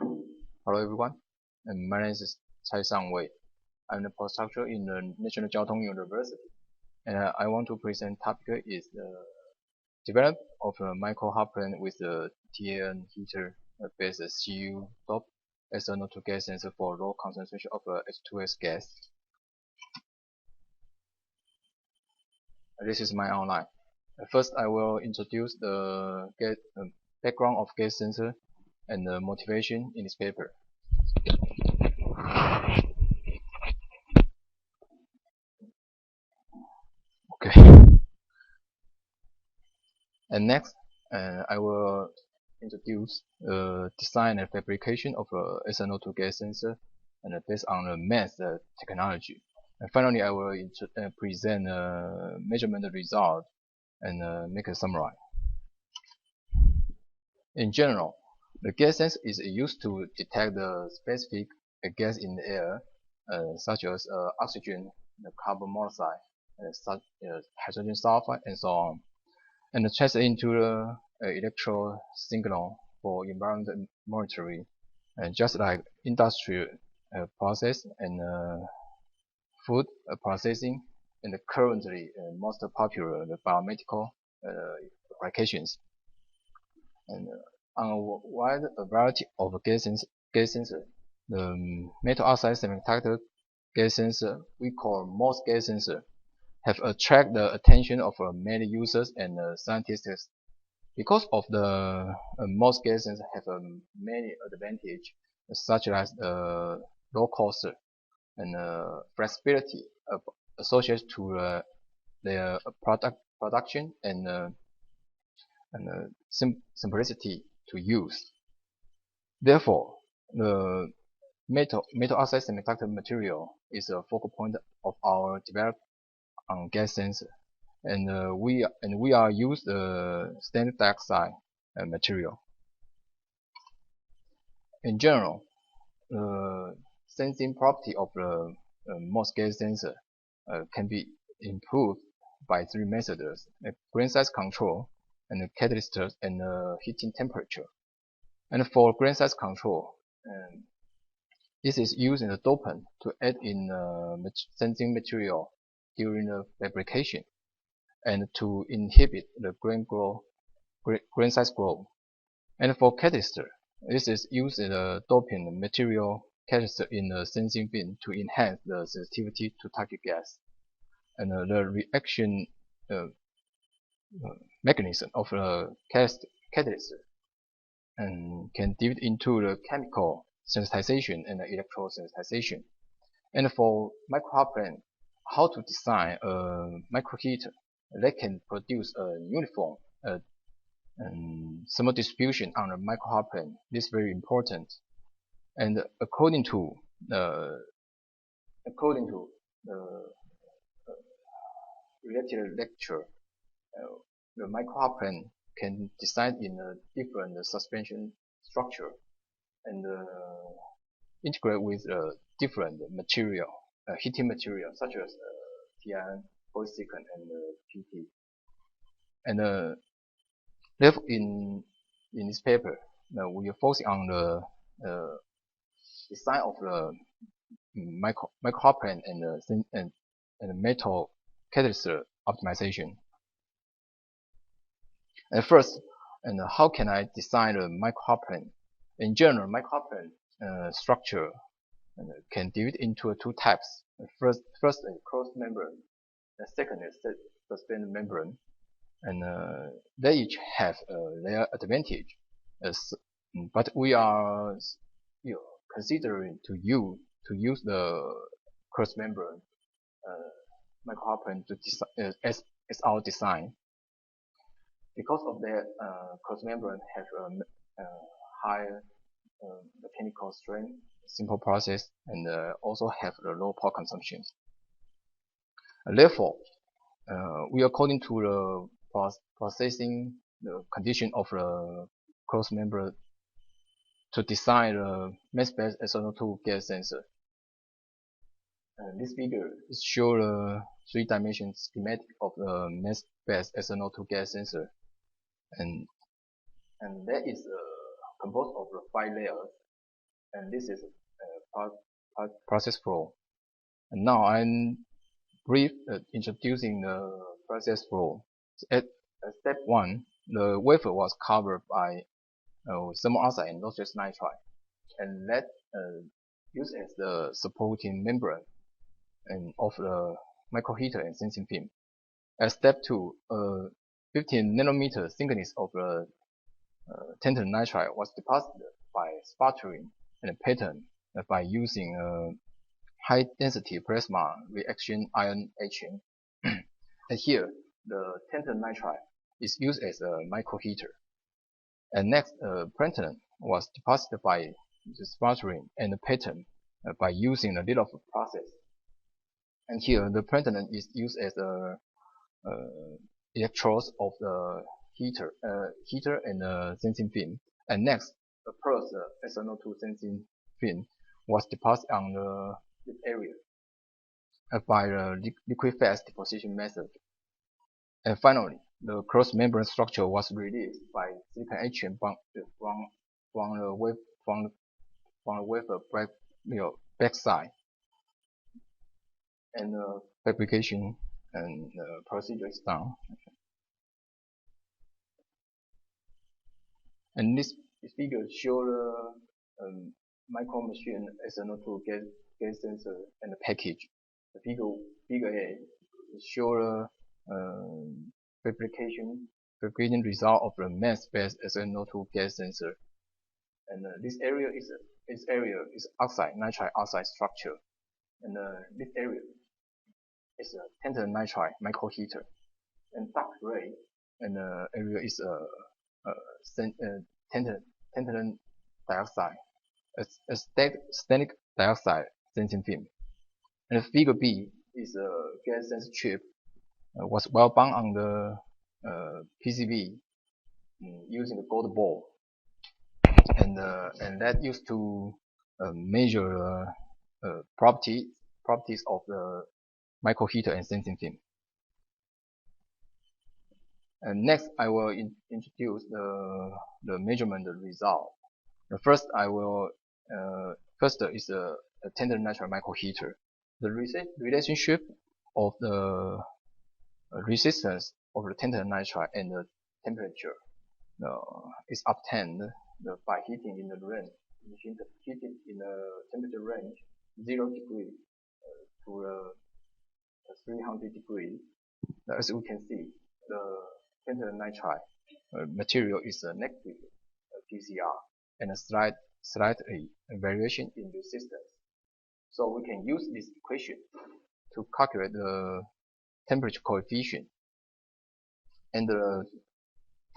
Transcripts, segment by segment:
Hello everyone, and my name is Tsai Shang-Wei. I'm the postdoctoral in the National Jiao University, and I want to present topic is the development of a micro-Hotplate with the TAN heater based Chiou top SnO2 gas sensor for low concentration of H2S gas. This is my outline. First, I will introduce the background of gas sensor and the motivation in this paper. Okay. And next, I will introduce design and fabrication of a SnO2 gas sensor and based on the MEMS technology. And finally, I will present measurement result and make a summary. In general, the gas sensor is used to detect the specific gas in the air, such as oxygen, carbon monoxide, hydrogen sulfide, and so on, and translate into the electro signal for environmental monitoring, just like industrial process and food processing, and currently most popular the biomedical applications. And on a wide variety of gas sensor, the metal oxide semiconductor gas sensor we call MOS gas sensor have attracted the attention of many users and scientists because of the MOS gas sensor have many advantages such as low cost and flexibility associated to their production and simplicity to use. Therefore, the metal oxide semiconductor material is a focal point of our development on gas sensor, and we are used standard dioxide material. In general, the sensing property of the MOS gas sensor can be improved by three methods: grain size control, and catalyst, and heating temperature. And for grain size control, this is using the dopant to add in sensing material during the fabrication and to inhibit the grain size growth. And for catalyst, this is using the doping material catalyst in the sensing bin to enhance the sensitivity to target gas. And the reaction mechanism of the catalyst and can divide into the chemical sensitization and the electro-sensitization. And for Micro-Hotplate, how to design a micro-heater that can produce a uniform thermal distribution on the Micro-Hotplate. This is very important. And according to the related lecture, the Micro-Hotplate can design in a different suspension structure and integrate with different material, heating material such as TN, polysilicon, and PT. And therefore, in this paper, we are focusing on the design of the Micro-Hotplate and metal catalyst optimization. And first, how can I design a Micro-Hotplate? In general, Micro-Hotplate structure can divide into two types. First is closed membrane. The second is suspended membrane, and they each have their advantage. But we are considering to use the closed membrane Micro-Hotplate as our design, because of their closed membrane have a higher mechanical strength, simple process, and also have a low power consumption. Therefore, we according to the processing the condition of the closed membrane to design the MEMS-based SnO2 gas sensor. This figure shows the three-dimensional schematic of the MEMS-based SnO2 gas sensor, and that is composed of 5 layers. and this is process flow. And now I'm brief introducing the process flow. At step 1, the wafer was covered by thermal oxide and lossless nitride, and that used as the supporting membrane and of the micro-heater and sensing film. At step 2, 15 nanometer thickness of the tantalum nitride was deposited by sputtering and pattern by using high density plasma reaction ion etching. And here, the tantalum nitride is used as a micro-heater. And next, platinum was deposited by the sputtering and pattern by using a little process. And here, the platinum is used as a electrodes of the heater and sensing film. And next, the first SnO2 sensing film was deposited on the area by the liquid phase deposition method. And finally, the cross-membrane structure was released by silicon etching from the wafer backside. And fabrication and procedure is done. And this figure shows the micro-machine SnO2 gas sensor and the package. The figure A shows fabrication result of the MEMS-based SnO2 gas sensor. And this area is oxide nitride oxide structure. And this area is a tantalum nitride micro-heater. And dark gray and area is tantalum dioxide, a static dioxide sensing film. And figure B is a gas sensor chip was well bound on the PCB using the gold ball, and that used to measure properties of the micro-heater and sensing film. And next, I will introduce the measurement result. First, I will first is a tantalum nitride micro-heater. The relationship of the resistance of the tantalum nitride and the temperature is obtained by heating in the range, heated in the temperature range 0 degree to 300 degree. As we can see, the tantalum nitride material is a negative PCR and a slight variation in resistance. So we can use this equation to calculate the temperature coefficient. And the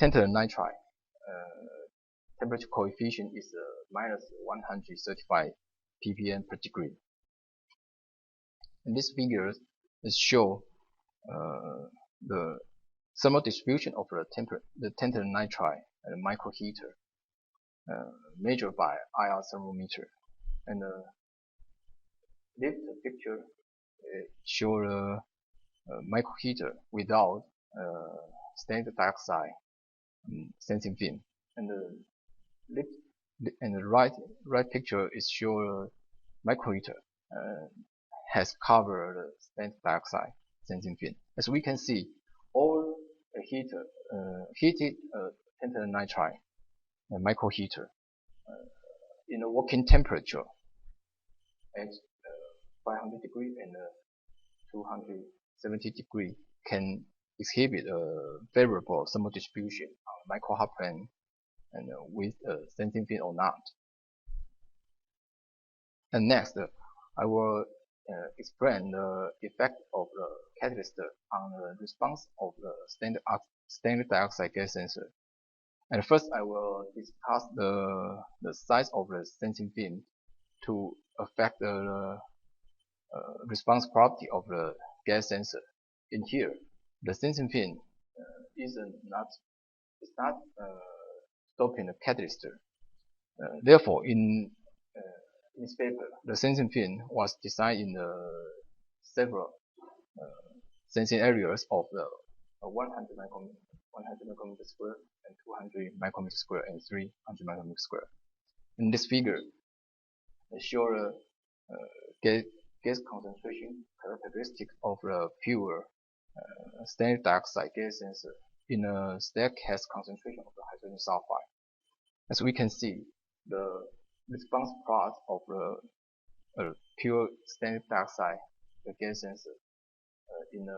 tantalum nitride temperature coefficient is minus 135 ppm per degree. And this figure show the thermal distribution of the tantalum nitride and micro-heater measured by IR thermometer. And this picture shows a micro-heater without standard dioxide sensing film, and the right picture is show micro-heater has covered standard dioxide sensing film. As we can see, all heated tantalum nitride micro-heater in a working temperature at 500 degree and 270 degree can exhibit a favorable thermal distribution on micro-Hotplate and with sensing film or not. And next, I will explain the effect of the catalyst on the response of the standard dioxide gas sensor. And first, I will discuss the size of the sensing film to affect the response property of the gas sensor. In here, the sensing film is not stopping the catalyst. Therefore, in this paper, the sensing film was designed in several sensing areas of the 100 micrometer square and 200 micrometer square and 300 micrometer square. In this figure, show the gas concentration characteristic of the pure stainless dioxide gas sensor in a staircase concentration of the hydrogen sulfide. As we can see, the response plot of the pure stainless dioxide gas sensor in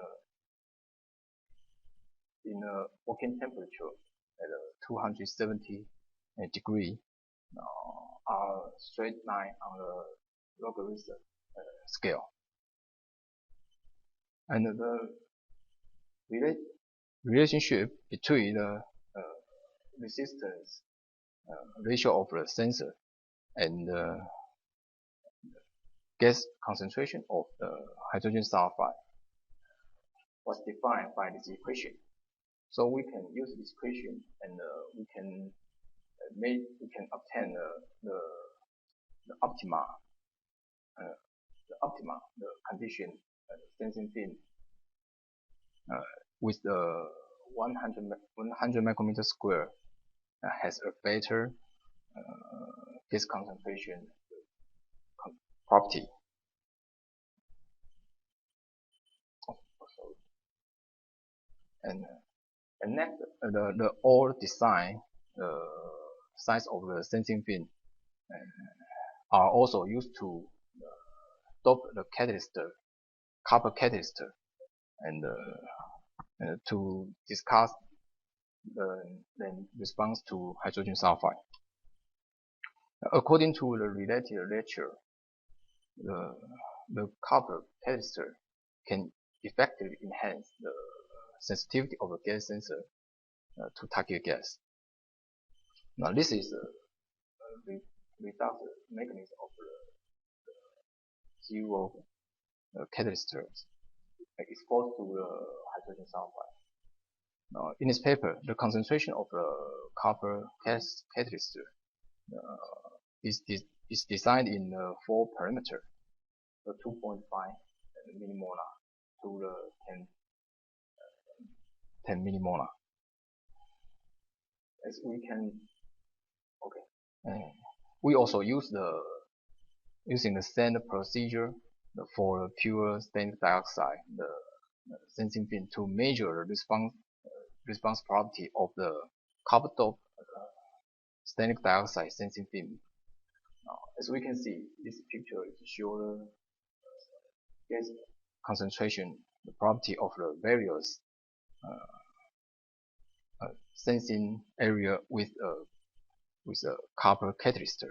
a working temperature at 270 degree are straight line on the logarithm scale. And the relationship between the resistance ratio of the sensor and the gas concentration of the hydrogen sulfide was defined by this equation. So we can use this equation and we can obtain the optima the condition sensing fin with the 100 micrometer square has a better gas concentration property. And next, the old design size of the sensing fin are also used to dope the catalyst, copper catalyst, and to discuss the response to hydrogen sulfide. According to the related literature, the copper catalyst can effectively enhance the sensitivity of the gas sensor to target gas. Now this is a reduced mechanism of the Chiou catalyst exposed to the hydrogen sulfide. Now in this paper, the concentration of the copper catalyst is designed in 4 parameters, the 2.5 millimolar to the 10 millimolar. As we can, we also use using the same procedure for pure stainless dioxide, the sensing fin, to measure the response property of the copper dope stainless dioxide sensing fin. Now, as we can see, this picture shows gas concentration, the property of the various sensing area with a copper catalyst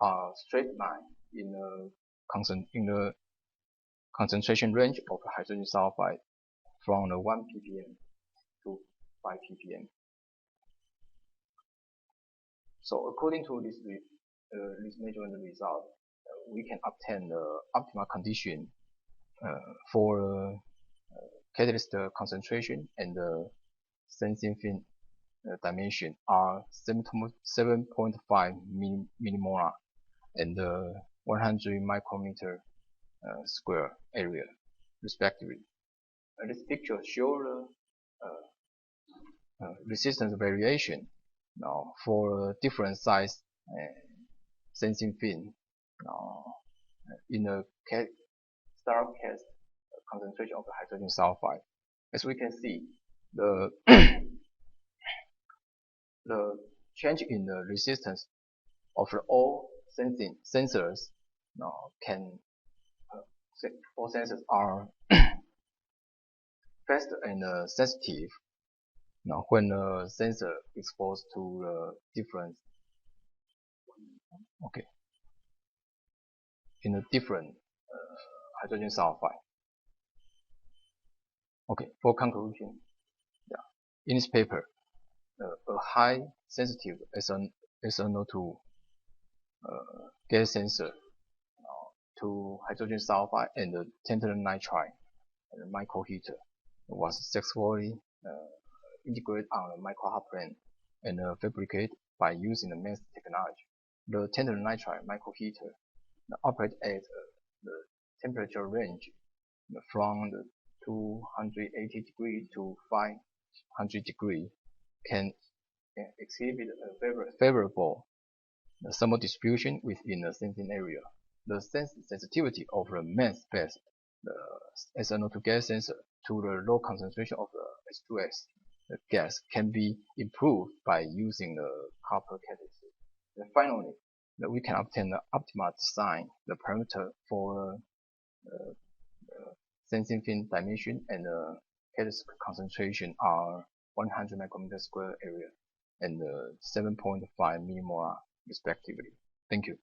are straight line in the concentration range of hydrogen sulfide from the 1 ppm to 5 ppm. So according to this measurement result, we can obtain the optimal condition for catalyst concentration and the sensing fin dimension are 7.5 millimolar and 100 micrometer square area respectively. This picture shows resistance variation now for different size sensing fin in a star case concentration of the hydrogen sulfide. As we can see, the the change in the resistance of all sensors all sensors are fast and sensitive when the sensor exposed to different in a different hydrogen sulfide. For conclusion, in this paper, a high sensitive SnO2 gas sensor to hydrogen sulfide and the tantalum nitride and micro-heater was successfully integrated on a Micro-Hotplate and fabricated by using the MEMS technology. The tantalum nitride micro-heater operates at the temperature range from the 280 degree to 500 degree, can exhibit a favorable the thermal distribution within the sensing area. The sensitivity of the MEMS-based SnO2 gas sensor to the low concentration of the H2S gas can be improved by using the copper catalyst. And finally, we can obtain the optimal design, the parameter for sensing fin dimension and the catalyst concentration are 100 micrometer square area and 7.5 millimolar respectively. Thank you.